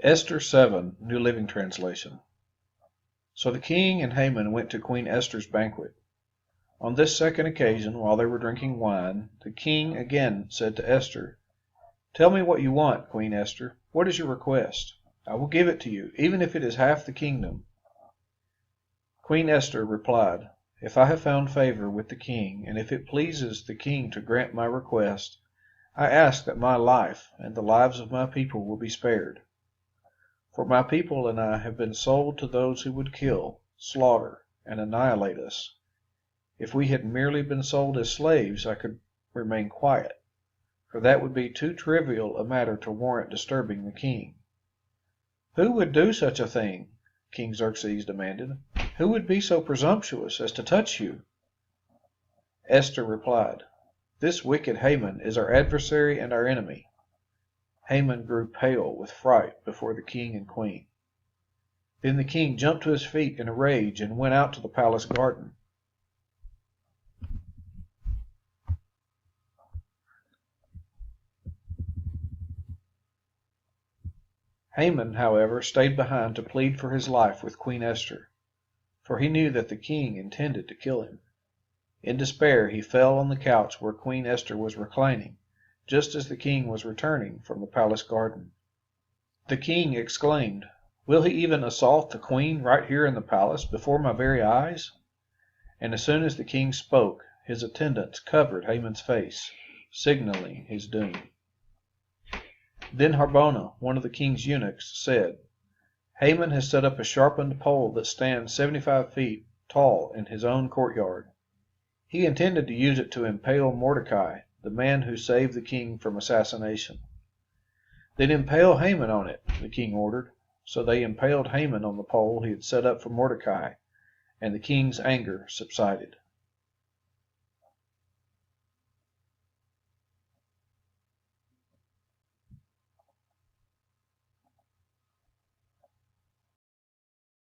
Esther 7, New Living Translation. So the king and Haman went to Queen Esther's banquet. On this second occasion, while they were drinking wine, the king again said to Esther, "Tell me what you want, Queen Esther. What is your request? I will give it to you, even if it is half the kingdom." Queen Esther replied, "If I have found favor with the king, and if it pleases the king to grant my request, I ask that my life and the lives of my people will be spared. For my people and I have been sold to those who would kill, slaughter, and annihilate us. If we had merely been sold as slaves, I could remain quiet, for that would be too trivial a matter to warrant disturbing the king." "Who would do such a thing?" King Xerxes demanded. "Who would be so presumptuous as to touch you?" Esther replied, "This wicked Haman is our adversary and our enemy." Haman grew pale with fright before the king and queen. Then the king jumped to his feet in a rage and went out to the palace garden. Haman, however, stayed behind to plead for his life with Queen Esther, for he knew that the king intended to kill him. In despair he fell on the couch where Queen Esther was reclining, just as the king was returning from the palace garden. The king exclaimed, "Will he even assault the queen right here in the palace, before my very eyes?" And as soon as the king spoke, his attendants covered Haman's face, signaling his doom. Then Harbona, one of the king's eunuchs, said, "Haman has set up a sharpened pole that stands 75 feet tall in his own courtyard. He intended to use it to impale Mordecai, the man who saved the king from assassination." "Then impale Haman on it," the king ordered. So they impaled Haman on the pole he had set up for Mordecai, and the king's anger subsided.